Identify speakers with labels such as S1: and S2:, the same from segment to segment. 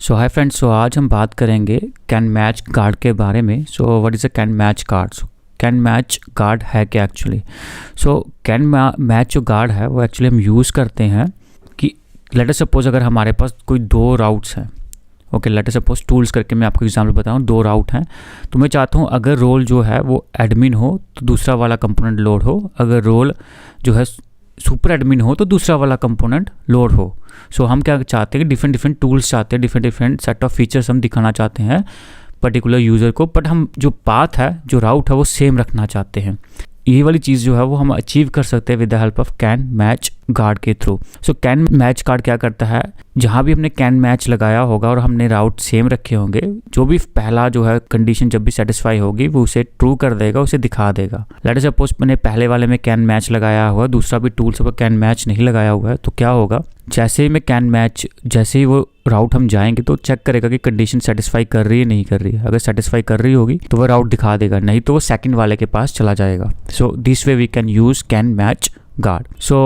S1: सो hi friends, सो आज हम बात करेंगे कैन मैच गार्ड के बारे में। So what is a can match guard? So can match guard है क्या एक्चुअली? सो कैन मैच जो गार्ड है वो एक्चुअली हम यूज़ करते हैं कि लेट अस सपोज अगर हमारे पास कोई दो राउट्स हैं, okay let us suppose tools करके मैं आपको एग्जांपल बताऊं, दो राउट हैं तो मैं चाहता हूं अगर रोल जो है वो एडमिन हो तो दूसरा वाला कंपोनेंट लोड हो, अगर रोल जो है सुपर एडमिन हो तो दूसरा वाला कंपोनेंट लोड हो। सो हम क्या चाहते हैं कि डिफरेंट डिफरेंट टूल्स चाहते हैं, different different set of features हम दिखाना चाहते हैं पर्टिकुलर यूज़र को, बट हम जो पाथ है जो राउट है वो सेम रखना चाहते हैं। ये वाली चीज़ जो है वो हम अचीव कर सकते हैं with the help of can match guard के through. So can match guard क्या करता है, जहाँ भी हमने कैन मैच लगाया होगा और हमने राउट सेम रखे होंगे, जो भी पहला जो है कंडीशन जब भी सेटिस्फाई होगी वो उसे ट्रू कर देगा, उसे दिखा देगा। लेट अस सपोज मैंने पहले वाले में कैन मैच लगाया हुआ, दूसरा भी टूल से पर कैन मैच नहीं लगाया हुआ है, तो क्या होगा, जैसे ही मैं कैन मैच, जैसे ही वो राउट हम जाएंगे तो चेक करेगा कि कंडीशन सेटिस्फाई कर रही है नहीं कर रही है। अगर सेटिस्फाई कर रही होगी तो वो राउट दिखा देगा, नहीं तो वो सेकंड वाले के पास चला जाएगा। So this way we can use can match guard. So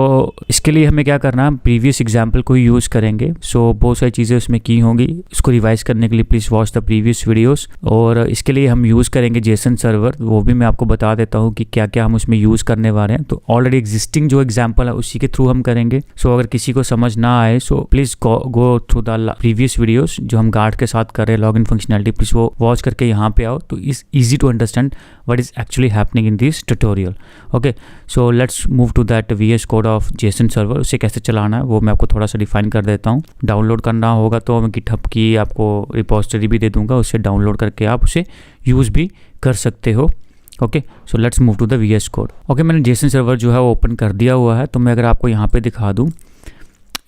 S1: इसके लिए हमें क्या करना है, प्रीवियस एग्जाम्पल को ही यूज़ करेंगे। सो बहुत सारी चीज़ें उसमें की होंगी, इसको रिवाइज करने के लिए please watch the previous videos. और इसके लिए हम यूज़ करेंगे जेसन सर्वर, वो भी मैं आपको बता देता हूँ कि क्या क्या हम उसमें यूज़ करने वाले हैं। तो ऑलरेडी एग्जिस्टिंग जो एग्जाम्पल है उसी के थ्रू हम करेंगे। सो अगर किसी को समझ ना आए so please go through the previous videos जो हम गार्ड के साथ कर रहे हैं, लॉग इन फंक्शनैलिटी, प्लीज़ वो वॉच करके यहाँ पे आओ तो is easy to understand what is actually happening in this tutorial. Okay, so let's move to that VS Code of JSON server. उसे कैसे चलाना है वो मैं आपको थोड़ा सा डिफाइन कर देता हूँ। डाउनलोड करना होगा तो मैं GitHub की आपको रिपोजिटरी भी दे दूंगा, उससे डाउनलोड करके आप उसे यूज़ भी कर सकते हो। Okay, so let's move to the VS Code. Okay, मैंने JSON सर्वर जो है वो ओपन कर दिया हुआ है, तो मैं अगर आपको यहाँ पे दिखा दूँ,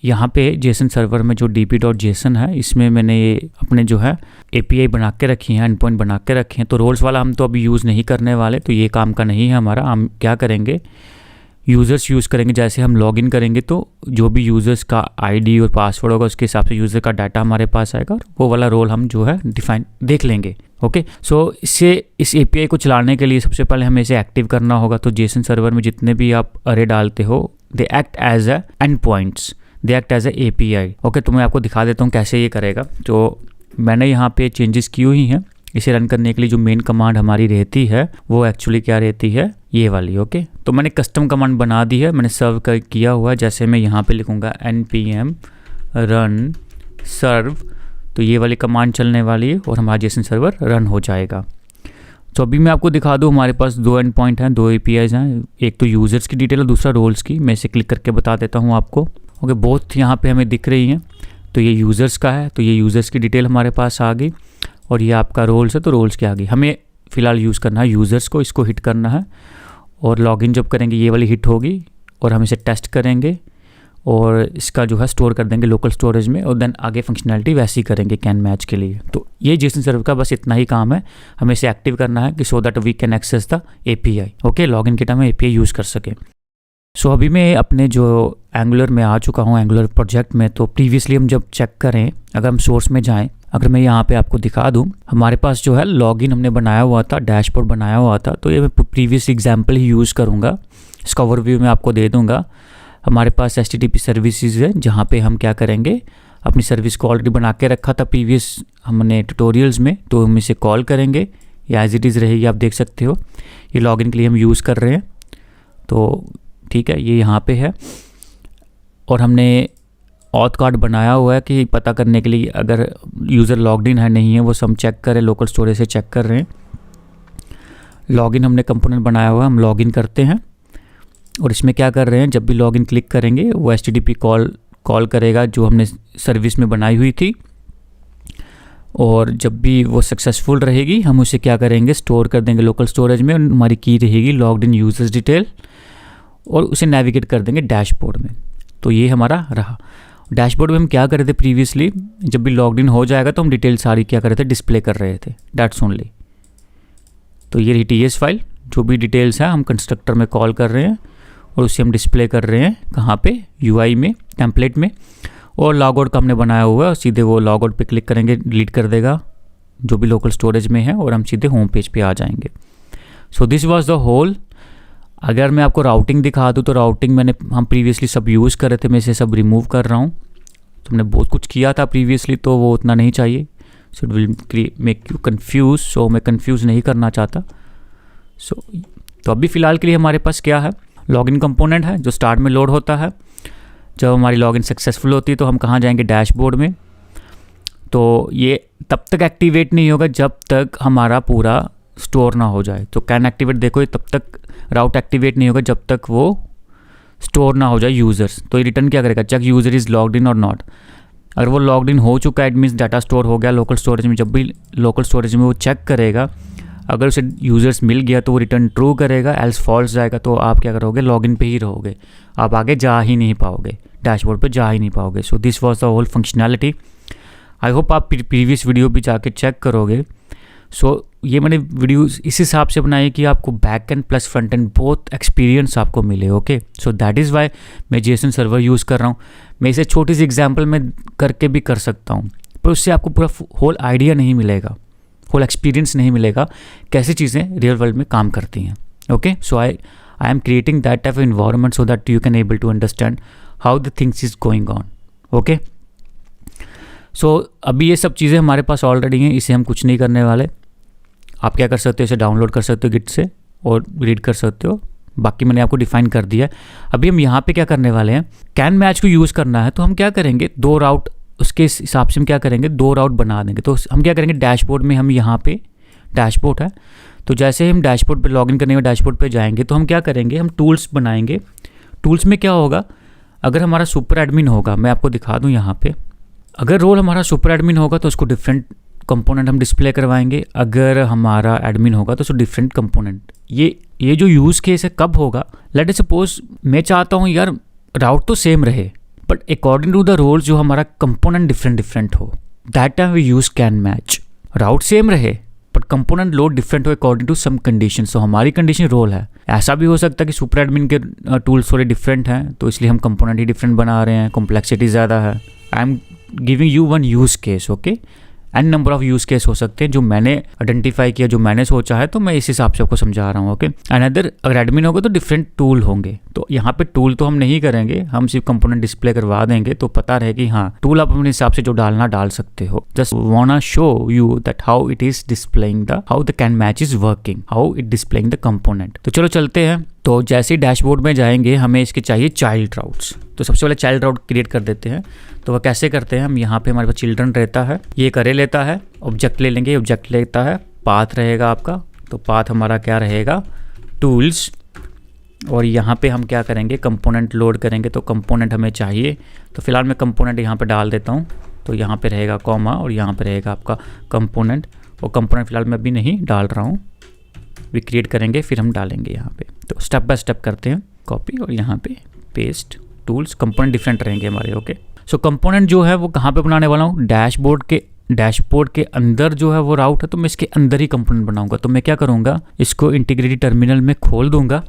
S1: यहाँ पे जेसन सर्वर में जो dp.json है इसमें मैंने ये अपने जो है API बना के रखी हैं, एंड पॉइंट बना के रखे हैं। तो रोल्स वाला हम तो अभी यूज़ नहीं करने वाले, तो ये काम का नहीं है हमारा। हम क्या करेंगे, यूज़र्स यूज़ करेंगे। जैसे हम लॉगिन करेंगे तो जो भी यूज़र्स का ID और पासवर्ड होगा उसके हिसाब से यूज़र का डाटा हमारे पास आएगा और वो वाला रोल हम जो है डिफाइन देख लेंगे। ओके, सो इससे इस API को चलाने के लिए सबसे पहले हमें इसे एक्टिव करना होगा। तो जेसन सर्वर में जितने भी आप अरे डालते हो they act as a end points, they act as a API। Okay, तो मैं आपको दिखा देता हूँ कैसे ये करेगा। तो मैंने यहाँ पे चेंजेस की हुई हैं। इसे रन करने के लिए जो मेन कमांड हमारी रहती है वो एक्चुअली क्या रहती है, ये वाली। ओके, तो मैंने कस्टम कमांड बना दी है, मैंने सर्व किया हुआ है। जैसे मैं यहाँ पे लिखूँगा npm run serve, तो ये वाली कमांड चलने वाली है और हमारा जेसन सर्वर रन हो जाएगा। तो अभी मैं आपको दिखा दूँ, हमारे पास दो एंड पॉइंट हैं, दो APIs हैं, एक तो यूज़र्स की डिटेल और दूसरा रोल्स की। मैं इसे क्लिक करके बता देता हूँ आपको। ओके, बोथ यहाँ पे हमें दिख रही हैं। तो ये यूज़र्स का है, तो ये यूज़र्स की डिटेल हमारे पास आ गई, और ये आपका रोल्स है तो रोल्स की आ गई। हमें फ़िलहाल यूज़ करना है यूज़र्स को, इसको हिट करना है, और लॉगिन जब करेंगे ये वाली हिट होगी, और हम इसे टेस्ट करेंगे और इसका जो है स्टोर कर देंगे लोकल स्टोरेज में, और देन आगे फंक्शनैलिटी वैसी करेंगे कैन मैच के लिए। तो ये जेसन सर्वर का बस इतना ही काम है, हमें इसे एक्टिव करना है कि so that we can access the API। Okay, login के टाइम में API यूज़ कर सकें। सो अभी मैं अपने जो एंगुलर में आ चुका हूँ, एंगुलर प्रोजेक्ट में। तो प्रीवियसली हम जब चेक करें, अगर हम सोर्स में जाएं, अगर मैं यहाँ पे आपको दिखा दूँ, हमारे पास जो है लॉगिन हमने बनाया हुआ था, डैशबोर्ड बनाया हुआ था। तो ये मैं प्रीवियस एग्जांपल ही यूज़ करूँगा, इसका ओवरव्यू मैं आपको दे दूँगा। हमारे पास HTTP सर्विसेज है जहाँ पे हम क्या करेंगे, अपनी सर्विस को ऑलरेडी बना के रखा था प्रीवियस हमने ट्यूटोरियल्स में, तो हम इसे कॉल करेंगे, या एज इट इज़ रहेगी, आप देख सकते हो। ये लॉगिन के लिए हम यूज़ कर रहे हैं, तो ठीक है, ये यहाँ पे है। और हमने ऑथ कार्ड बनाया हुआ है कि पता करने के लिए अगर यूज़र लॉग्ड इन है नहीं है, वो हम चेक करें, लोकल स्टोरेज से चेक कर रहे हैं। लॉगिन हमने कंपोनेंट बनाया हुआ है, हम लॉगिन करते हैं, और इसमें क्या कर रहे हैं, जब भी लॉगिन क्लिक करेंगे वो HTTP कॉल करेगा जो हमने सर्विस में बनाई हुई थी, और जब भी वो सक्सेसफुल रहेगी हम उसे क्या करेंगे, स्टोर कर देंगे लोकल स्टोरेज में। हमारी की रहेगी लॉग्ड इन यूजर्स डिटेल, और उसे नेविगेट कर देंगे डैशबोर्ड में। तो ये हमारा रहा। डैशबोर्ड में हम क्या कर रहे थे प्रीवियसली, जब भी लॉग्ड इन हो जाएगा तो हम डिटेल सारी क्या कर रहे थे, डिस्प्ले कर रहे थे, दैट्स ओनली। तो ये रही TS फाइल, जो भी डिटेल्स है हम कंस्ट्रक्टर में कॉल कर रहे हैं और उसे हम डिस्प्ले कर रहे हैं कहाँ पे, UI में, टेम्पलेट में। और लॉग आउट का हमने बनाया हुआ है, सीधे वो लॉग आउट पे क्लिक करेंगे, डिलीट कर देगा जो भी लोकल स्टोरेज में है, और हम सीधे होम पेज पे आ जाएंगे। So this was the whole. अगर मैं आपको राउटिंग दिखा दूँ तो राउटिंग हम प्रीवियसली सब यूज़ कर रहे थे, मैं इसे सब रिमूव कर रहा हूँ। तो हमने बहुत कुछ किया था प्रीवियसली, तो वो उतना नहीं चाहिए। So it will make you confuse, so मैं कन्फ्यूज नहीं करना चाहता। तो अभी फ़िलहाल के लिए हमारे पास क्या है, लॉगिन कंपोनेंट है जो स्टार्ट में लोड होता है। जब हमारी लॉगिन सक्सेसफुल होती है तो हम कहाँ जाएंगे, डैशबोर्ड में। तो ये तब तक एक्टिवेट नहीं होगा जब तक हमारा पूरा स्टोर ना हो जाए। तो कैन एक्टिवेट देखो, ये तब तक राउट एक्टिवेट नहीं होगा जब तक वो स्टोर ना हो जाए यूज़र्स। तो ये रिटर्न क्या करेगा, check user is logged in और नॉट। अगर वो लॉग्ड इन हो चुका है, इट मीन्स डाटा स्टोर हो गया लोकल स्टोरेज में। जब भी लोकल स्टोरेज में वो चेक करेगा, अगर उसे यूज़र्स मिल गया तो वो रिटर्न ट्रू करेगा, एल्स फॉल्स जाएगा तो आप क्या करोगे, लॉगिन पे ही रहोगे, आप आगे जा ही नहीं पाओगे, डैशबोर्ड पे जा ही नहीं पाओगे। So this was the whole functionality. I hope आप प्रीवियस वीडियो भी जाके चेक करोगे। सो ये मैंने वीडियो इस हिसाब से बनाई कि आपको back and plus front end बहुत एक्सपीरियंस आपको मिले। Okay, so that is Y मैं जेसन सर्वर यूज़ कर रहा हूँ। मैं इसे छोटी सी एग्जांपल में करके भी कर सकता हूँ, पर उससे आपको पूरा होल आइडिया नहीं मिलेगा, होल एक्सपीरियंस नहीं मिलेगा कैसी चीज़ें रियल वर्ल्ड में काम करती हैं। Okay, so I am creating that type of environment so that you can able to understand how the things is going on. Okay, so अभी ये सब चीज़ें हमारे पास ऑलरेडी हैं, इसे हम कुछ नहीं करने वाले। आप क्या कर सकते हो, इसे डाउनलोड कर सकते हो गिट से और रीड कर सकते हो। बाकी मैंने आपको डिफाइन कर दिया है। अभी हम यहाँ पे क्या करने वाले हैं, कैन मैच को यूज़ करना है तो हम क्या करेंगे, दो राउट, उसके हिसाब से हम क्या करेंगे, दो राउट बना देंगे। तो हम क्या करेंगे, डैशबोर्ड में हम यहाँ पे डैशबोर्ड है, तो जैसे हम डैशबोर्ड पे लॉगिन करने के डैशबोर्ड पे जाएंगे तो हम क्या करेंगे, हम टूल्स बनाएंगे। टूल्स में क्या होगा, अगर हमारा सुपर एडमिन होगा, मैं आपको दिखा दूँ यहाँ पे, अगर रोल हमारा सुपर एडमिन होगा तो उसको डिफरेंट कंपोनेंट हम डिस्प्ले करवाएंगे। अगर हमारा एडमिन होगा तो उसको डिफरेंट कंपोनेंट। ये जो यूज़ केस है कब होगा, लेट सपोज मैं चाहता हूँ यार राउट तो सेम रहे but according to the role जो हमारा कंपोनेंट डिफरेंट हो, that time we use can match. Route same रहे बट कंपोनेंट लोड डिफरेंट हो according to some condition. So हमारी कंडीशन रोल है। ऐसा भी हो सकता है कि सुपर एडमिन के टूल्स थोड़े डिफरेंट हैं तो इसलिए हम कंपोनेंट ही डिफरेंट बना रहे हैं, कॉम्प्लेक्सिटी ज़्यादा है। I am giving you one use case. Okay, n number of use case हो सकते हैं जो मैंने आइडेंटिफाई किया, जो मैंने सोचा है, तो मैं इस हिसाब से आपको समझा रहा हूँ। ओके, अनदर अगर एडमिन होगा तो डिफरेंट टूल होंगे। तो यहाँ पे टूल तो हम नहीं करेंगे, हम सिर्फ कंपोनेंट डिस्प्ले करवा देंगे तो पता रहे कि हाँ टूल आप अपने हिसाब से जो डालना डाल सकते हो। Just वांना show you that how it is displaying the, how the can match is working, how it displaying the component. तो चलो चलते हैं। तो जैसे ही डैशबोर्ड में जाएंगे हमें इसके चाहिए चाइल्ड राउट्स। तो सबसे पहले चाइल्ड राउट क्रिएट कर देते हैं। तो वह कैसे करते हैं, हम यहाँ पे हमारे पास चिल्ड्रन रहता है, ये करे लेता है, ऑब्जेक्ट ले लेंगे, ऑब्जेक्ट लेता है, पाथ रहेगा आपका। तो पाथ हमारा क्या रहेगा, टूल्स, और यहाँ पे हम क्या करेंगे, कंपोनेंट लोड करेंगे। तो कंपोनेंट हमें चाहिए, तो फिलहाल मैं कंपोनेंट यहाँ पे डाल देता हूँ। तो यहाँ पे रहेगा कॉमा और यहाँ पे रहेगा आपका कंपोनेंट। और कंपोनेंट फिलहाल मैं अभी नहीं डाल रहा हूँ, भी क्रिएट करेंगे फिर हम डालेंगे यहाँ पे। तो स्टेप बाय स्टेप करते हैं, कॉपी और यहाँ पे पेस्ट। टूल्स, कंपोनेंट डिफरेंट रहेंगे हमारे। ओके, सो कंपोनेंट जो है वो कहाँ पे बनाने वाला हूँ, डैशबोर्ड के अंदर जो है वो राउट है, तो मैं इसके अंदर ही कंपोनेंट बनाऊंगा। तो मैं क्या करूँगा, इसको इंटीग्रेटेड टर्मिनल में खोल दूंगा,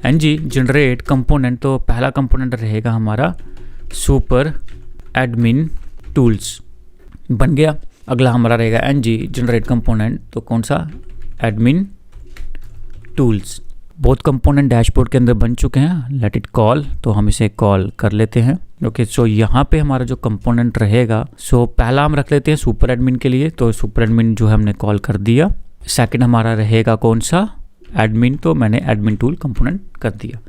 S1: ng जनरेट कंपोनेंट। तो पहला कंपोनेंट रहेगा हमारा सुपर एडमिन टूल्स, बन गया। अगला हमारा रहेगा ng जनरेट कंपोनेंट, तो कौन सा, एडमिन टूल्स। बहुत कंपोनेंट डैशबोर्ड के अंदर बन चुके हैं, लेट इट कॉल। तो हम इसे कॉल कर लेते हैं। ओके, सो यहाँ पे हमारा जो कंपोनेंट रहेगा, सो पहला हम रख लेते हैं सुपर एडमिन के लिए। तो सुपर एडमिन जो है हमने कॉल कर दिया। सेकंड हमारा रहेगा कौन सा, एडमिन। तो मैंने एडमिन टूल कंपोनेंट कर दिया।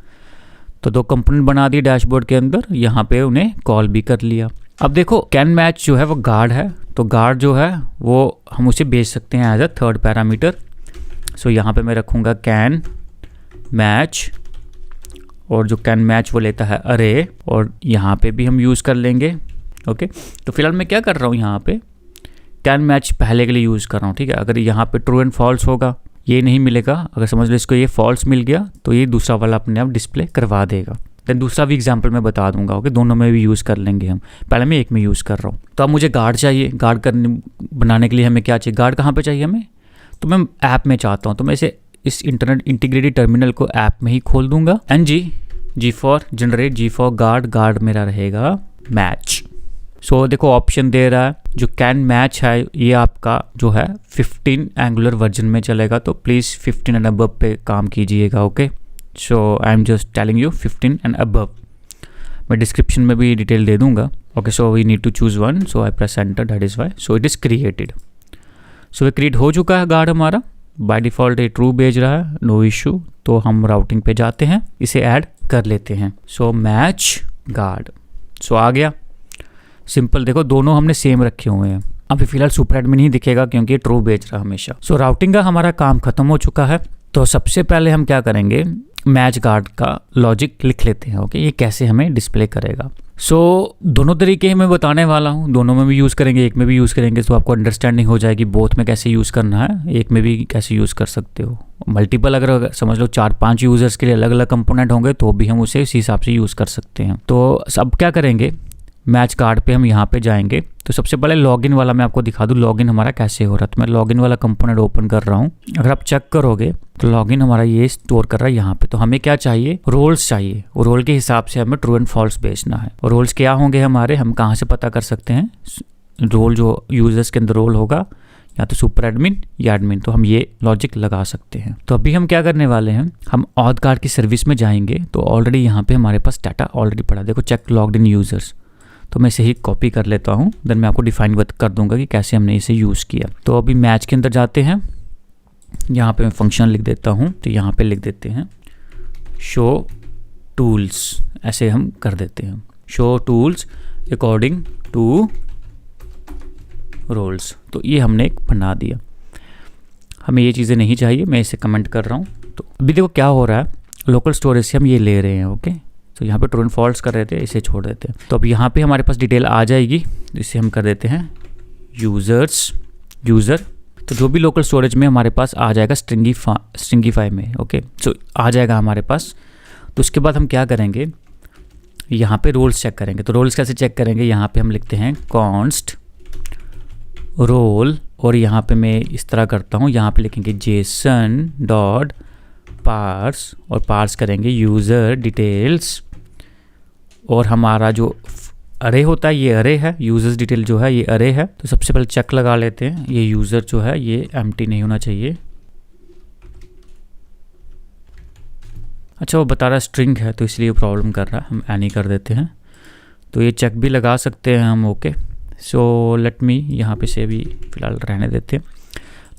S1: तो दो कंपोनेंट बना दिए डैशबोर्ड के अंदर, यहाँ पे उन्हें कॉल भी कर लिया। अब देखो कैन मैच जो है वो गार्ड है, तो गार्ड जो है वो हम उसे भेज सकते हैं एज अ थर्ड पैरामीटर। सो यहाँ पे मैं रखूँगा कैन मैच, और जो कैन मैच वो लेता है अरे, और यहाँ पे भी हम यूज़ कर लेंगे। ओके, तो फिलहाल मैं क्या कर रहा हूँ, यहाँ पे कैन मैच पहले के लिए यूज़ कर रहा हूँ। ठीक है, अगर यहाँ पे ट्रू एंड फॉल्स होगा ये नहीं मिलेगा, अगर समझ लो इसको ये फॉल्स मिल गया तो ये दूसरा वाला अपने आप डिस्प्ले करवा देगा। देन दूसरा भी एग्जाम्पल मैं बता दूंगा। ओके, दोनों में भी यूज़ कर लेंगे हम, पहले मैं एक में यूज़ कर रहा हूँ। तो अब मुझे गार्ड चाहिए, गार्ड करने बनाने के लिए हमें क्या चाहिए, गार्ड कहाँ पर चाहिए हमें, तो मैं ऐप में चाहता हूँ। तो मैं इस इंटरनेट इंटीग्रेटेड टर्मिनल को ऐप में ही खोल दूंगा। G for generate, G for guard, guard मेरा रहेगा मैच। सो देखो ऑप्शन दे रहा है, जो कैन मैच है ये आपका जो है 15 एंगुलर वर्जन में चलेगा, तो प्लीज़ 15 एंड अबव पे काम कीजिएगा। Okay, so I am just telling you 15 and above. मैं डिस्क्रिप्शन में भी डिटेल दे दूंगा। Okay, so we need to choose one, so I press enter, that is Y, so it is created. So ये create हो चुका है guard हमारा, बाय डिफ़ॉल्ट ये ट्रू भेज रहा है, नो इशू। तो हम राउटिंग पे जाते हैं, इसे ऐड कर लेते हैं। सो मैच गार्ड, सो आ गया, सिंपल। देखो दोनों हमने सेम रखे हुए हैं। अभी फिलहाल सुपर एडमिन ही दिखेगा क्योंकि ये ट्रू भेज रहा है हमेशा। सो राउटिंग का हमारा काम खत्म हो चुका है। तो सबसे पहले हम क्या करेंगे, मैच गार्ड का लॉजिक लिख लेते हैं। ओके, ये कैसे हमें डिस्प्ले करेगा। सो दोनों तरीके मैं बताने वाला हूँ, दोनों में भी यूज़ करेंगे, एक में भी यूज़ करेंगे, तो आपको अंडरस्टैंडिंग हो जाएगी बोथ में कैसे यूज़ करना है, एक में भी कैसे यूज़ कर सकते हो। मल्टीपल अगर समझ लो 4-5 यूज़र्स के लिए अलग अलग कंपोनेंट होंगे तो भी हम उसे इसी हिसाब से यूज़ कर सकते हैं। तो अब क्या करेंगे, मैच कार्ड पे हम यहाँ पे जाएंगे। तो सबसे पहले लॉगिन वाला मैं आपको दिखा दूँ लॉगिन हमारा कैसे हो रहा है। तो मैं लॉगिन वाला कंपोनेंट ओपन कर रहा हूँ। अगर आप चेक करोगे तो लॉगिन हमारा ये स्टोर कर रहा है यहाँ पे। तो हमें क्या चाहिए, रोल्स चाहिए, और रोल के हिसाब से हमें ट्रू एंड फॉल्स भेजना है। और रोल्स क्या होंगे हमारे, हम कहाँ से पता कर सकते हैं, रोल जो यूजर्स के अंदर रोल होगा या तो सुपर एडमिन या एडमिन, तो हम ये लॉजिक लगा सकते हैं। तो अभी हम क्या करने वाले हैं, हम ऑथ गार्ड की सर्विस में जाएंगे। तो ऑलरेडी यहाँ पे हमारे पास डाटा ऑलरेडी पड़ा, देखो चेक लॉग्ड इन यूजर्स। तो मैं इसे ही कॉपी कर लेता हूँ, देन मैं आपको डिफाइन कर दूंगा कि कैसे हमने इसे यूज़ किया। तो अभी मैच के अंदर जाते हैं, यहाँ पे मैं फंक्शन लिख देता हूँ। तो यहाँ पे लिख देते हैं शो टूल्स, ऐसे हम कर देते हैं show tools according to roles. तो ये हमने एक बना दिया। हमें ये चीज़ें नहीं चाहिए, मैं इसे कमेंट कर रहा हूँ। तो अभी देखो क्या हो रहा है, लोकल स्टोरेज से हम ये ले रहे हैं। ओके, तो यहाँ पे ट्रू एंड फॉल्स कर रहे थे, इसे छोड़ देते हैं। तो अब यहाँ पे हमारे पास डिटेल आ जाएगी, इसे हम कर देते हैं यूज़र। तो जो भी लोकल स्टोरेज में हमारे पास आ जाएगा स्ट्रिंगीफाई में। ओके, सो आ जाएगा हमारे पास। तो उसके बाद हम क्या करेंगे, यहाँ पे रोल्स चेक करेंगे। तो रोल्स कैसे चेक करेंगे, यहाँ पे हम लिखते हैं कॉन्स्ट रोल, और यहाँ पे मैं इस तरह करता हूँ, यहाँ पे लिखेंगे जेसन डॉट पार्स, और पार्स करेंगे यूज़र डिटेल्स। और हमारा जो अरे होता है ये अरे है, यूजर्स डिटेल जो है ये अरे है। तो सबसे पहले चेक लगा लेते हैं, ये यूज़र जो है ये एम्प्टी नहीं होना चाहिए। अच्छा, वो बता रहा है स्ट्रिंग है तो इसलिए प्रॉब्लम कर रहा है, हम एनी कर देते हैं। तो ये चेक भी लगा सकते हैं हम। ओके, सो लेट मी यहाँ पे से भी फ़िलहाल रहने देते हैं,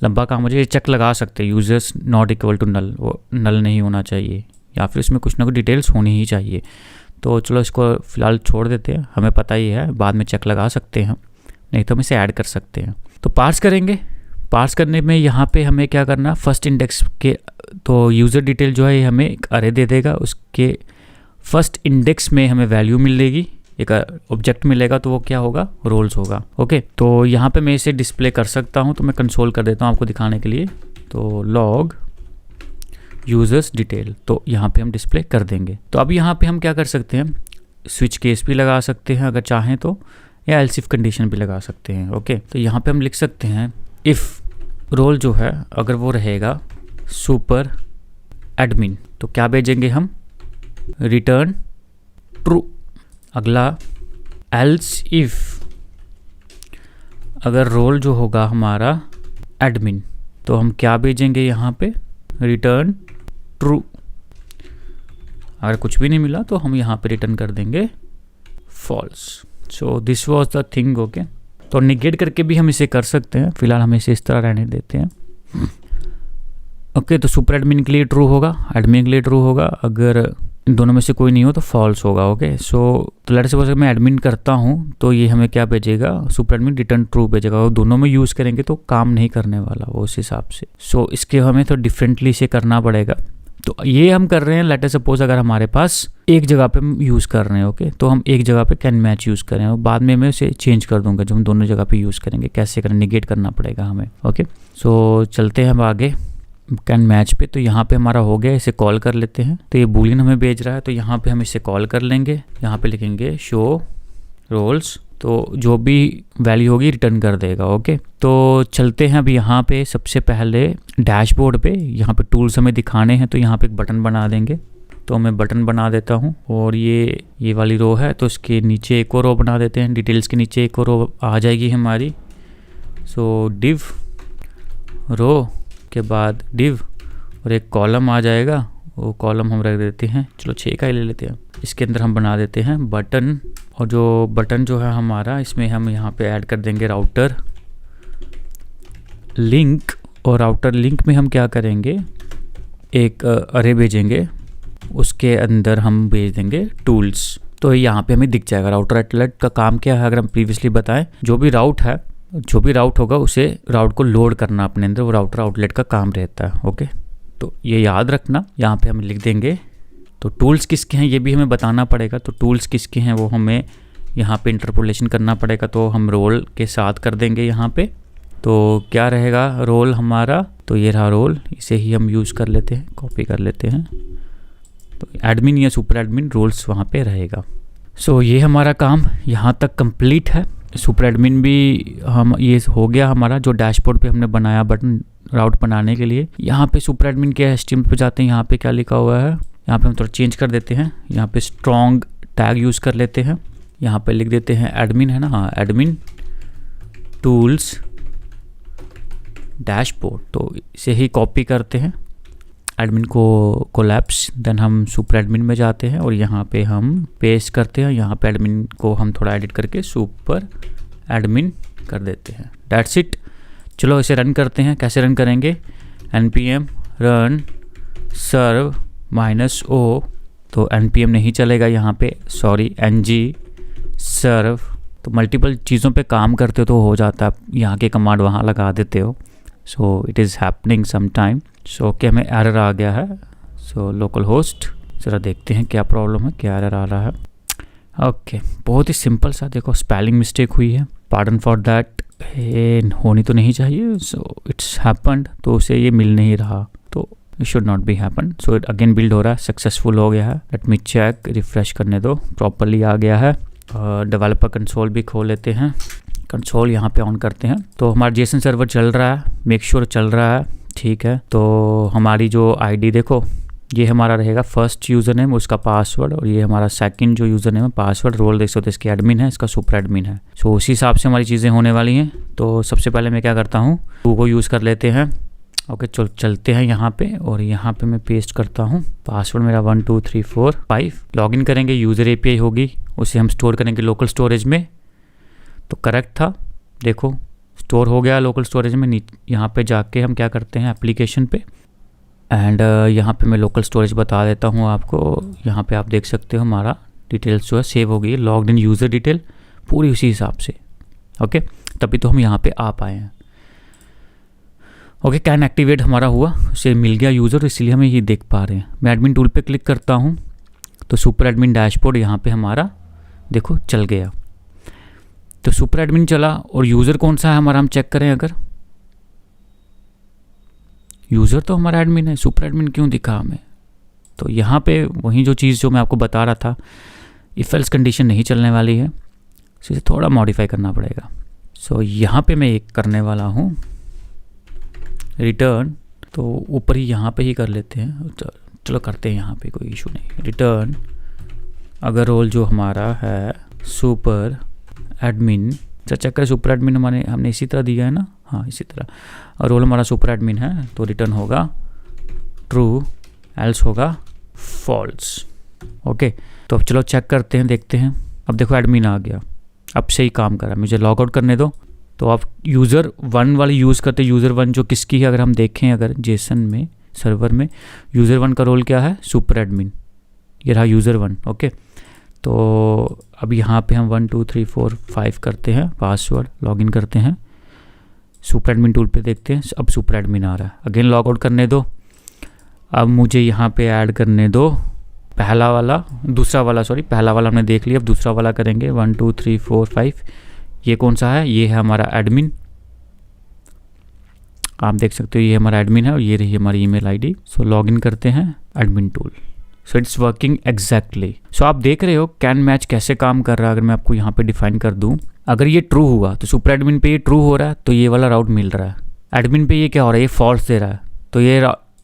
S1: लंबा काम मुझे। ये चेक लगा सकते हैं users not equal to null, वो नल नहीं होना चाहिए, या फिर इसमें कुछ ना कुछ डिटेल्स होनी ही चाहिए। तो चलो इसको फ़िलहाल छोड़ देते हैं, हमें पता ही है, बाद में चेक लगा सकते हैं, नहीं तो हम इसे ऐड कर सकते हैं। तो पार्स करेंगे, पार्स करने में यहाँ पे हमें क्या करना, फर्स्ट इंडेक्स के, तो यूज़र डिटेल जो है ये हमें एक अरे दे देगा, उसके फर्स्ट इंडेक्स में हमें वैल्यू मिलेगी, एक ऑब्जेक्ट मिलेगा, तो वो क्या होगा, रोल्स होगा। ओके, तो यहाँ पे मैं इसे डिस्प्ले कर सकता हूँ। तो मैं कंसोल कर देता हूँ आपको दिखाने के लिए। तो लॉग यूजर्स डिटेल, तो यहाँ पे हम डिस्प्ले कर देंगे। तो अब यहाँ पे हम क्या कर सकते हैं, स्विच केस भी लगा सकते हैं अगर चाहें तो, या एल्स इफ कंडीशन भी लगा सकते हैं। ओके, तो यहाँ पे हम लिख सकते हैं इफ़ रोल जो है अगर वो रहेगा सुपर एडमिन, तो क्या भेजेंगे हम, रिटर्न ट्रू। अगला एल्स इफ अगर रोल जो होगा हमारा एडमिन, तो हम क्या भेजेंगे यहाँ पे, रिटर्न ट्रू। अगर कुछ भी नहीं मिला तो हम यहाँ पे रिटर्न कर देंगे false. So this was the thing. Okay, तो निगेट करके भी हम इसे कर सकते हैं, फिलहाल हम इसे इस तरह रहने देते हैं। ओके, तो सुपर एडमिन के लिए ट्रू होगा, एडमिन के लिए ट्रू होगा, अगर इन दोनों में से कोई नहीं हो तो फॉल्स होगा। ओके, सो तो लेट्स सपोज मैं एडमिन करता हूँ तो ये हमें क्या भेजेगा, सुपर एडमिन रिटर्न ट्रू भेजेगा। और दोनों में यूज़ करेंगे तो काम नहीं करने वाला वो उस हिसाब से। सो इसके हमें तो डिफरेंटली इसे करना पड़ेगा। तो ये हम कर रहे हैं, लेट्स सपोज अगर हमारे पास एक जगह पे हम यूज़ कर रहे हैं। ओके, तो हम एक जगह पे कैन मैच यूज़ करें, और बाद में मैं उसे चेंज कर दूंगा जब हम दोनों जगह पे यूज़ करेंगे। कैसे करें, निगेट करना पड़ेगा हमें। ओके, सो चलते हैं हम आगे कैन मैच पे। तो यहाँ पे हमारा हो गया, इसे कॉल कर लेते हैं। तो ये बूलियन हमें भेज रहा है, तो यहाँ पे हम इसे कॉल कर लेंगे। यहाँ पे लिखेंगे शो रोल्स, तो जो भी वैल्यू होगी रिटर्न कर देगा। ओके, तो चलते हैं अब यहाँ पे सबसे पहले डैशबोर्ड पे, यहाँ पे टूल्स हमें दिखाने हैं, तो यहाँ पे एक बटन बना देंगे। तो मैं बटन बना देता हूँ, और ये वाली रो है तो इसके नीचे एक और रो बना देते हैं, डिटेल्स के नीचे एक और रो आ जाएगी हमारी। सो डिव रो के बाद डिव, और एक कॉलम आ जाएगा, वो कॉलम हम रख देते हैं, चलो 6 का ही ले लेते हैं। इसके अंदर हम बना देते हैं बटन, और जो बटन जो है हमारा, इसमें हम यहाँ पे ऐड कर देंगे राउटर लिंक, और राउटर लिंक में हम क्या करेंगे, एक अरे भेजेंगे, उसके अंदर हम भेज देंगे टूल्स। तो यहाँ पे हमें दिख जाएगा राउटर आउटलेट का काम क्या है। अगर हम प्रीवियसली बताएं, जो भी राउट होगा उसे राउट को लोड करना अपने अंदर, वो राउटर आउटलेट का काम रहता है। ओके, तो ये याद रखना। यहाँ पे हम लिख देंगे। तो टूल्स किसके हैं ये भी हमें बताना पड़ेगा। तो टूल्स किसके हैं वो हमें यहाँ पे इंटरपोलेशन करना पड़ेगा। तो हम रोल के साथ कर देंगे यहाँ पे। तो क्या रहेगा रोल हमारा, तो ये रहा रोल, इसे ही हम यूज़ कर लेते हैं, कॉपी कर लेते हैं। तो एडमिन या सुपर एडमिन रोल्स वहाँ पे रहेगा। सो ये हमारा काम यहाँ तक कंप्लीट है। सुपर एडमिन भी हम ये हो गया हमारा, जो डैशबोर्ड पे हमने बनाया बटन राउट बनाने के लिए। यहाँ पे सुपर एडमिन के HTML पे जाते हैं, यहाँ पे क्या लिखा हुआ है, यहाँ पे हम थोड़ा चेंज कर देते हैं। यहाँ पे स्ट्रॉन्ग टैग यूज़ कर लेते हैं, यहाँ पे लिख देते हैं एडमिन, है ना, हाँ एडमिन टूल्स डैशबोर्ड। तो इसे ही कॉपी करते हैं, एडमिन को कोलैप्स, देन हम सुपर एडमिन में जाते हैं और यहाँ पे हम पेस्ट करते हैं। यहाँ पे एडमिन को हम थोड़ा एडिट करके सुपर एडमिन कर देते हैं। That's it. चलो इसे रन करते हैं। कैसे रन करेंगे, npm रन सर्व -o, तो npm नहीं चलेगा यहाँ पे, सॉरी ng सर्व। तो मल्टीपल चीज़ों पे काम करते हो तो हो जाता है, यहाँ के कमांड वहाँ लगा देते हो। So it is happening some time. So कि हमें एरर आ गया है। सो लोकल होस्ट, ज़रा देखते हैं क्या प्रॉब्लम है, क्या एरर आ रहा है। ओके, बहुत ही सिंपल सा, देखो स्पेलिंग मिस्टेक हुई है, पार्डन फॉर दैट, होनी तो नहीं चाहिए। सो इट्स हैपन्ड, तो उसे ये मिल नहीं रहा, तो it should not be happen. So it again build हो रहा है, सक्सेसफुल हो गया है। लेट मी चेक, रिफ्रेश करने दो, प्रॉपरली आ गया है। डेवलपर कंसोल भी खोल लेते हैं, कंसोल यहाँ पे ऑन करते हैं। तो हमारा जेसन सर्वर चल रहा है, मेक श्योर चल रहा है, ठीक है। तो हमारी जो आईडी देखो, ये हमारा रहेगा फर्स्ट यूज़र नेम, उसका पासवर्ड, और ये हमारा सेकंड जो यूज़र नेम है पासवर्ड। रोल देख सकते हो, इसकी एडमिन है, इसका सुपर एडमिन है। सो उसी हिसाब से हमारी चीज़ें होने वाली हैं। तो सबसे पहले मैं क्या करता हूँ, टू को यूज़ कर लेते हैं। ओके, चलते हैं यहाँ पे, और यहाँ पे मैं पेस्ट करता हूँ पासवर्ड मेरा 1 2 3 4 5। लॉगिन करेंगे, यूज़र API होगी, उसे हम स्टोर करेंगे लोकल स्टोरेज में। तो करेक्ट था, देखो स्टोर हो गया लोकल स्टोरेज में। यहाँ पे जाके हम क्या करते हैं एप्लीकेशन पे, एंड यहाँ पे मैं लोकल स्टोरेज बता देता हूँ आपको। यहाँ पे आप देख सकते हो हमारा डिटेल्स जो है सेव हो गई है, लॉग्ड इन यूज़र डिटेल पूरी उसी हिसाब से। ओके, तभी तो हम यहाँ पे आ पाए हैं। ओके, कैन एक्टिवेट हमारा हुआ, उसे मिल गया यूज़र, इसलिए हमें ये देख पा रहे हैं। मैं एडमिन टूल पे क्लिक करता हूँ तो सुपर एडमिन डैशबोर्ड यहाँ पे हमारा देखो चल गया। तो सुपर एडमिन चला, और यूज़र कौन सा है हमारा, हम चेक करें। अगर यूज़र तो हमारा एडमिन है, सुपर एडमिन क्यों दिखा हमें। तो यहाँ पे वही जो चीज़ जो मैं आपको बता रहा था, इफ एल्स कंडीशन नहीं चलने वाली है, इसे थोड़ा मॉडिफाई करना पड़ेगा। सो यहाँ पे मैं एक करने वाला हूँ रिटर्न, तो ऊपर ही यहाँ पे ही कर लेते हैं। चलो करते हैं यहाँ पे, कोई इशू नहीं। रिटर्न अगर रोल जो हमारा है सुपर एडमिन, चेक करें सुपर एडमिन हमने इसी तरह दिया है ना, हाँ इसी तरह। और रोल हमारा सुपर एडमिन है, तो रिटर्न होगा ट्रू, एल्स होगा फॉल्स। ओके, तो अब चलो चेक करते हैं, देखते हैं। अब देखो एडमिन आ गया, अब सही काम कर रहा है। मुझे लॉग आउट करने दो। तो आप यूज़र 1 वाली यूज़ करते, यूज़र 1 जो किसकी है, अगर हम देखें, अगर जेसन में सर्वर में यूज़र 1 का रोल क्या है, सुपर एडमिन, ये रहा यूज़र 1। ओके, तो अब यहाँ पे हम 1 2 3 4 5 करते हैं, पासवर्ड लॉगिन करते हैं, सुपर एडमिन टूल पे देखते हैं। अब सुपर एडमिन आ रहा है, अगेन लॉग आउट करने दो। अब मुझे यहाँ पे ऐड करने दो पहला वाला, दूसरा वाला, सॉरी पहला वाला हमने देख लिया, अब दूसरा वाला करेंगे। 1 2 3 4 5, ये कौन सा है, ये है हमारा एडमिन। आप देख सकते हो ये हमारा एडमिन है, और ये रही हमारी ईमेल आईडी। सो लॉगिन करते हैं admin tool. So it's working exactly. So आप देख रहे हो कैन मैच कैसे काम कर रहा है। अगर मैं आपको यहाँ पे डिफाइन कर दूँ, अगर ये ट्रू हुआ तो सुपर एडमिन पे ये ट्रू हो रहा है, तो ये वाला राउट मिल रहा है। एडमिन पे ये क्या हो रहा है, ये फॉल्स दे रहा है, तो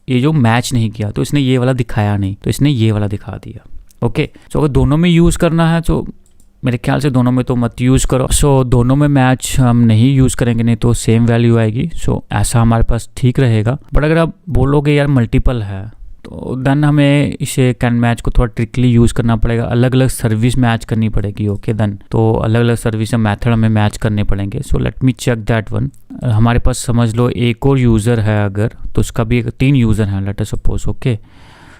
S1: ये जो मैच नहीं किया, तो इसने ये वाला दिखाया नहीं, तो इसने ये वाला दिखा दिया। ओके, सो अगर दोनों में यूज़ करना है तो मेरे ख्याल से दोनों में तो मत यूज़ करो। सो दोनों में मैच हम नहीं यूज़ करेंगे, नहीं तो सेम वैल्यू आएगी। सो ऐसा हमारे पास ठीक रहेगा। बट अगर आप बोलोगे यार मल्टीपल है, तो देन हमें इसे कैन मैच को थोड़ा ट्रिकली यूज़ करना पड़ेगा, अलग अलग सर्विस मैच करनी पड़ेगी। ओके देन तो अलग अलग सर्विस या मेथड हमें मैच करने पड़ेंगे। So let me check that one. हमारे पास समझ लो एक और यूज़र है अगर, तो उसका भी 3 यूज़र हैं लेट अस सपोज। ओके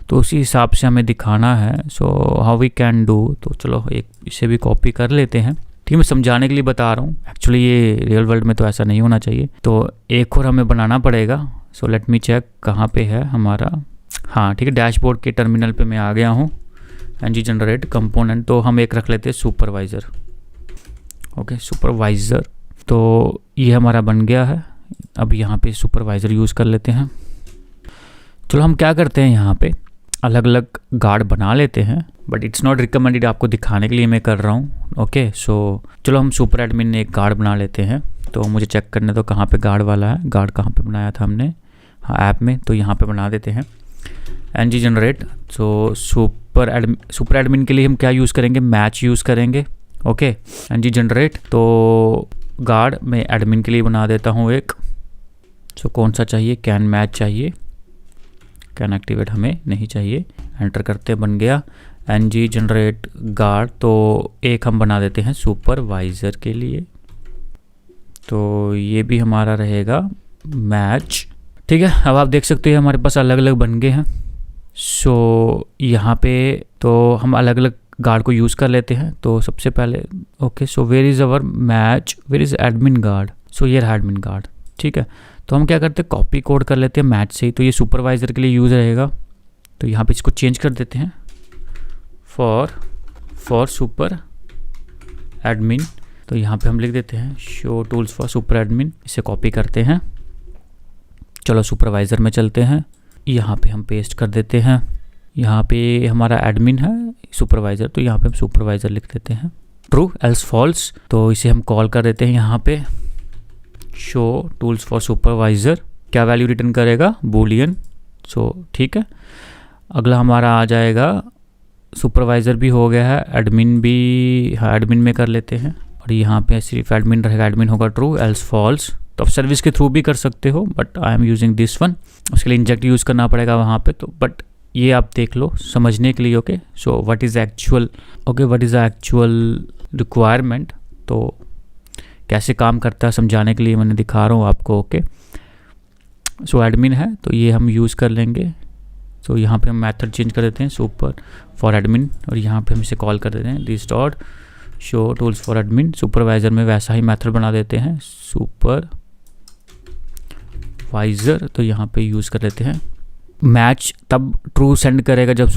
S1: तो उसी हिसाब से हमें दिखाना है। So how we can do, तो चलो एक इसे भी कॉपी कर लेते हैं। ठीक, मैं समझाने के लिए बता रहा हूँ, एक्चुअली ये रियल वर्ल्ड में तो ऐसा नहीं होना चाहिए। तो एक और हमें बनाना पड़ेगा। सो लेट मी चेक कहाँ पे है हमारा। हाँ ठीक है, डैशबोर्ड के टर्मिनल पे मैं आ गया हूँ। ng जनरेट कंपोनेंट, तो हम एक रख लेते हैं सुपरवाइज़र। ओके सुपरवाइज़र, तो ये हमारा बन गया है। अब यहाँ पे सुपरवाइज़र यूज़ कर लेते हैं। चलो हम क्या करते हैं, यहाँ पे अलग अलग गार्ड बना लेते हैं, बट इट्स नॉट रिकमेंडेड, आपको दिखाने के लिए मैं कर रहा हूँ। ओके सो चलो हम सुपर एडमिन ने एक गार्ड बना लेते हैं। तो मुझे चेक करने दो कहाँ पे गार्ड वाला है, गार्ड कहाँ पे बनाया था हमने, हाँ ऐप में, तो यहाँ पे बना देते हैं ng generate. So super admin के लिए हम क्या यूज़ करेंगे, मैच यूज़ करेंगे। ओके ng जनरेट, तो गार्ड मैं एडमिन के लिए बना देता हूँ एक। सो कौन सा चाहिए, कैन मैच चाहिए, कैन एक्टिवेट हमें नहीं चाहिए। एंटर करते बन गया ng जनरेट गार्ड। तो एक हम बना देते हैं सुपरवाइज़र के लिए, तो ये भी हमारा रहेगा मैच। ठीक है, अब आप देख सकते हैं हमारे पास अलग अलग बन गए हैं। सो यहाँ पे तो हम अलग अलग गार्ड को यूज़ कर लेते हैं। तो सबसे पहले okay so where is our match, where is admin guard. So ये रहा एडमिन गार्ड। ठीक है, तो हम क्या करते हैं, कॉपी कोड कर लेते हैं मैच से ही। तो ये सुपरवाइज़र के लिए यूज़ रहेगा, तो यहाँ पे इसको चेंज कर देते हैं फॉर सुपर एडमिन। तो यहाँ पे हम लिख देते हैं show tools for super admin, इसे कॉपी करते हैं। चलो सुपरवाइज़र में चलते हैं, यहाँ पे हम पेस्ट कर देते हैं। यहाँ पे हमारा एडमिन है सुपरवाइज़र, तो यहाँ पे हम सुपरवाइज़र लिख देते हैं ट्रू एल्स फॉल्स। तो इसे हम कॉल कर देते हैं यहाँ पे शो टूल्स फॉर सुपरवाइज़र। क्या वैल्यू रिटर्न करेगा, बूलियन। सो ठीक है, अगला हमारा आ जाएगा सुपरवाइज़र भी हो गया है, एडमिन भी, हाँ एडमिन में कर लेते हैं। और यहाँ पे सिर्फ एडमिन रहेगा, एडमिन होगा ट्रू एल्स फॉल्स। तो आप सर्विस के थ्रू भी कर सकते हो, but I am using this one. उसके लिए इंजेक्ट यूज़ करना पड़ेगा वहाँ पे, तो बट ये आप देख लो समझने के लिए। Okay so what is actual, okay what is the actual requirement, तो कैसे काम करता है समझाने के लिए मैंने दिखा रहा हूँ आपको। ओके सो एडमिन है, तो ये हम यूज़ कर लेंगे। तो यहाँ पे हम मेथड चेंज कर देते हैं सुपर फॉर एडमिन, और यहाँ पे हम इसे कॉल कर देते हैं this dot show tools for admin. Supervisor में वैसा ही मेथड बना देते हैं सुपरवाइज़र, तो यहाँ पे यूज़ कर लेते हैं मैच। तब ट्रू सेंड करेगा जब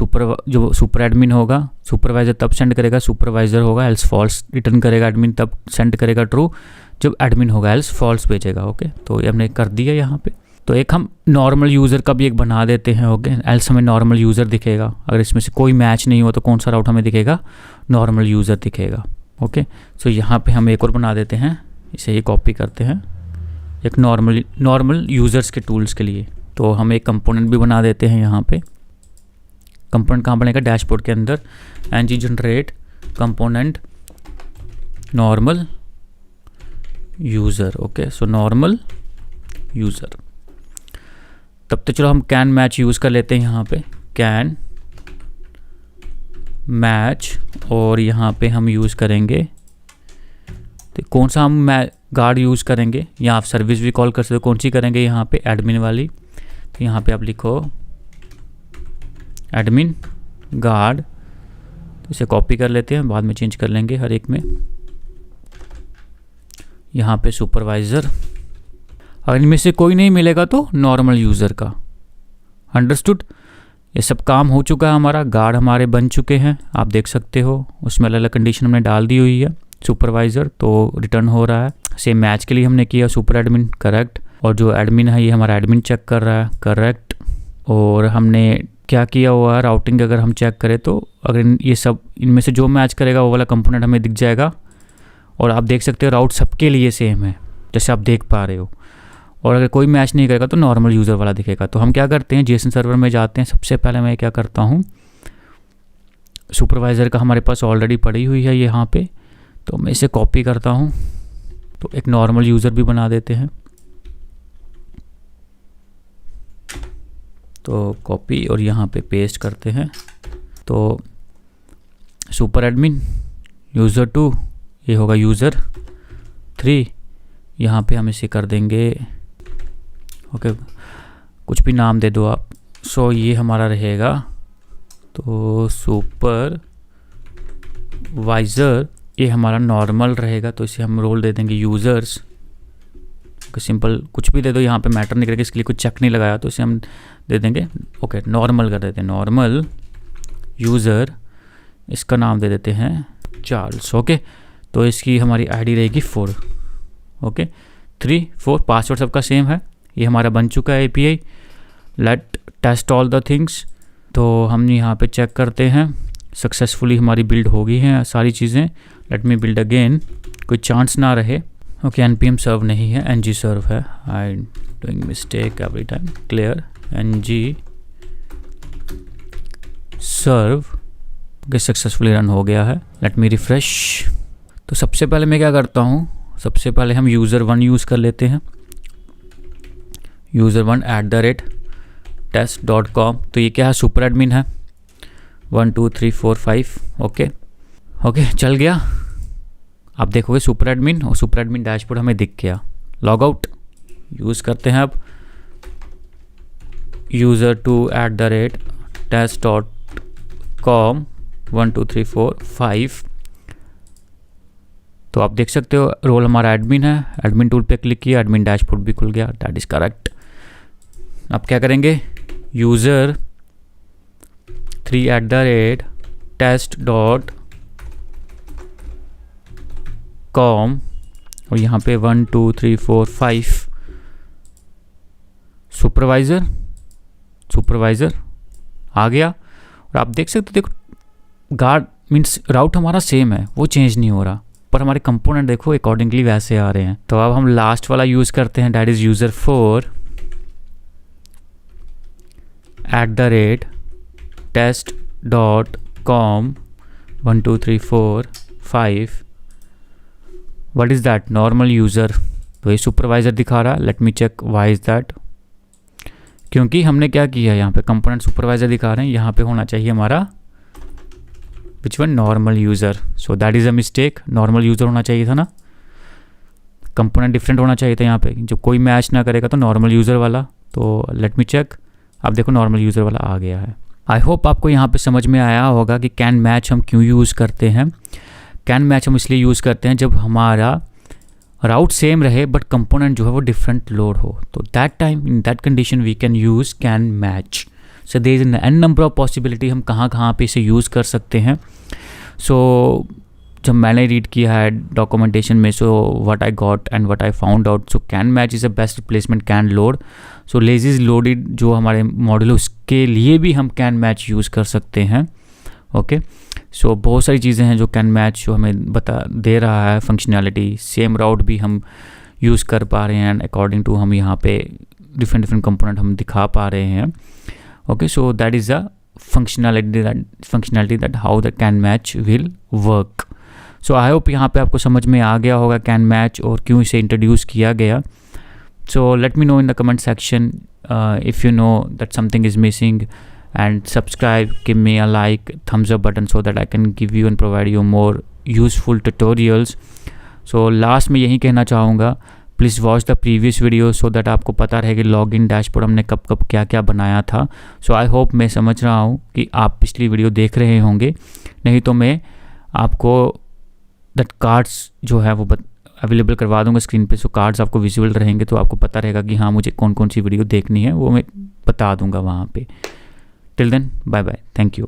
S1: जो सुपर एडमिन होगा, सुपरवाइज़र तब सेंड करेगा सुपरवाइज़र होगा, एल्स फॉल्स रिटर्न करेगा एडमिन, तब सेंड करेगा ट्रू जब एडमिन होगा, एल्स फॉल्स भेजेगा। ओके तो ये हमने कर दिया यहाँ पे। तो एक हम नॉर्मल यूज़र का भी एक बना देते हैं। ओके एल्स हमें नॉर्मल यूज़र दिखेगा, अगर इसमें से कोई मैच नहीं हो तो कौन सा राउट हमें दिखेगा, नॉर्मल यूज़र दिखेगा। ओके सो यहाँ पे हम एक और बना देते हैं, इसे ही कॉपी करते हैं एक नॉर्मल यूज़र्स के टूल्स के लिए। तो हम एक कंपोनेंट भी बना देते हैं यहाँ पे। कंपोनेंट कहाँ बनेगा, डैशबोर्ड के अंदर ng generate component normal user. Okay so normal user. तब तो चलो हम कैन मैच यूज़ कर लेते हैं यहाँ पे, कैन मैच, और यहाँ पे हम यूज़ करेंगे, तो कौन सा हम गार्ड यूज़ करेंगे, या आप सर्विस भी कॉल कर सकते हो, कौन सी करेंगे यहाँ पे, एडमिन वाली। तो यहाँ पे आप लिखो एडमिन गार्ड, इसे कॉपी कर लेते हैं, बाद में चेंज कर लेंगे हर एक में। यहाँ पे सुपरवाइज़र, अगर इनमें से कोई नहीं मिलेगा तो नॉर्मल यूज़र का। अंडरस्टूड, ये सब काम हो चुका है, हमारा गार्ड हमारे बन चुके हैं, आप देख सकते हो। उसमें अलग अलग कंडीशन हमने डाल दी हुई है। सुपरवाइज़र तो रिटर्न हो रहा है, सेम मैच के लिए हमने किया सुपर एडमिन करेक्ट, और जो एडमिन है ये हमारा एडमिन चेक कर रहा है करेक्ट। और हमने क्या किया हुआ है, राउटिंग अगर हम चेक करें तो अगर ये सब इनमें से जो मैच करेगा वो वाला कंपोनेंट हमें दिख जाएगा। और आप देख सकते हो राउट सबके लिए सेम है, जैसे आप देख पा रहे हो। और अगर कोई मैच नहीं करेगा तो नॉर्मल यूज़र वाला दिखेगा। तो हम क्या करते हैं, जेसन सर्वर में जाते हैं। सबसे पहले मैं क्या करता हूँ, सुपरवाइज़र का हमारे पास ऑलरेडी पड़ी हुई है यहाँ पे, तो मैं इसे कॉपी करता हूँ। तो एक नॉर्मल यूज़र भी बना देते हैं। तो कॉपी और यहाँ पे पेस्ट करते हैं। तो सुपर एडमिन यूज़र 2, ये होगा यूज़र 3, यहाँ पे हम इसे कर देंगे ओके, कुछ भी नाम दे दो आप। सो ये हमारा रहेगा, तो सुपर वाइज़र ये हमारा नॉर्मल रहेगा, तो इसे हम रोल दे देंगे यूज़र्स। ओके, सिंपल कुछ भी दे दो, यहाँ पे मैटर नहीं करेगा, इसके लिए कुछ चेक नहीं लगाया, तो इसे हम दे देंगे ओके नॉर्मल कर देते हैं, नॉर्मल यूज़र। इसका नाम दे देते हैं चार्ल्स। ओके, तो इसकी हमारी आईडी रहेगी 4। ओके 3 4, पासवर्ड सबका सेम है। ये हमारा बन चुका है API. Let test all the things, तो हम यहाँ पे चेक करते हैं सक्सेसफुली हमारी बिल्ड हो गई हैं सारी चीज़ें। लेट मी बिल्ड अगेन, कोई चांस ना रहे। ओके npm सर्व नहीं है, ng सर्व है। I doing mistake every time. Clear ng serve. Okay successfully run हो गया है। Let me refresh. तो सबसे पहले मैं क्या करता हूँ, सबसे पहले हम यूज़र 1 यूज़ कर लेते हैं, user1 @test.com। तो ये क्या है, सुपर एडमिन है। 1 2 3 4 5। ओके चल गया। आप देखोगे सुपर एडमिन, और सुपर एडमिन डैशबोर्ड हमें दिख गया। लॉग आउट यूज़ करते हैं अब, user2 @test.com 1 2 3 4 5। तो आप देख सकते हो रोल हमारा एडमिन है। एडमिन टूल पे क्लिक किया, एडमिन डैशबोर्ड भी खुल गया। That is correct. अब क्या करेंगे, user3 @test.com और यहाँ पे 1 2 3 4 5 सुपरवाइज़र आ गया। और आप देख सकते हो, देखो गार्ड मीन्स राउट हमारा सेम है, वो चेंज नहीं हो रहा, पर हमारे कंपोनेंट देखो अकॉर्डिंगली वैसे आ रहे हैं। तो अब हम लास्ट वाला यूज़ करते हैं, that is user4 @test.com 1 2 3 4 5। What is that, normal user. तो ये सुपरवाइज़र दिखा रहा है। Let me check why is that, क्योंकि हमने क्या किया, यहाँ पे कंपोनेंट सुपरवाइज़र दिखा रहे हैं, यहाँ पे होना चाहिए हमारा which one, normal user. So that is a mistake, normal user होना चाहिए था ना, कंपोनेंट डिफरेंट होना चाहिए था यहाँ पे, जो कोई मैच ना करेगा तो नॉर्मल यूज़र वाला। तो लेट मी चेक, आप देखो नॉर्मल यूज़र वाला आ गया है। आई होप आपको यहाँ पे समझ में आया होगा कि कैन मैच हम क्यों यूज़ करते हैं। कैन मैच हम इसलिए यूज़ करते हैं जब हमारा राउट सेम रहे बट कंपोनेंट जो है वो डिफरेंट लोड हो, तो that time in that condition we can use can match. So there is n number of possibility, हम कहाँ कहाँ पे इसे यूज़ कर सकते हैं। सो जब मैंने रीड किया है डॉक्यूमेंटेशन में, so what I got and what I found out, so can match is a best replacement can load. So lazily loaded जो हमारे मॉडल है उसके लिए भी हम कैन मैच यूज़ कर सकते हैं। ओके सो बहुत सारी चीज़ें हैं जो कैन मैच जो हमें बता दे रहा है फंक्शनैलिटी। सेम राउट भी हम यूज़ कर पा रहे हैं एंड अकॉर्डिंग टू हम यहाँ पे डिफरेंट कंपोनेंट हम दिखा पा रहे हैं। Okay so that is a functionality that how the can match will work. So I hope यहाँ पे आपको समझ में आ गया होगा कैन मैच और क्यों इसे इंट्रोड्यूस किया गया। सो let me know in the comment section if you know that something is missing, and subscribe, give me a like, thumbs up button so that I can give you and provide you more useful tutorials. So last में यही कहना चाहूँगा, please watch the previous video so that आपको पता रहे कि login dashboard हमने कब कब क्या क्या बनाया था। सो आई होप, मैं समझ रहा हूँ कि आप पिछली वीडियो देख रहे होंगे, नहीं तो मैं आपको दैट कार्ड्स जो है वो अवेलेबल करवा दूंगा स्क्रीन पे। सो कार्ड्स आपको विजुअल रहेंगे तो आपको पता रहेगा कि हाँ मुझे कौन कौन सी वीडियो देखनी है, वो मैं बता दूंगा वहाँ पे। Till then bye bye, thank you.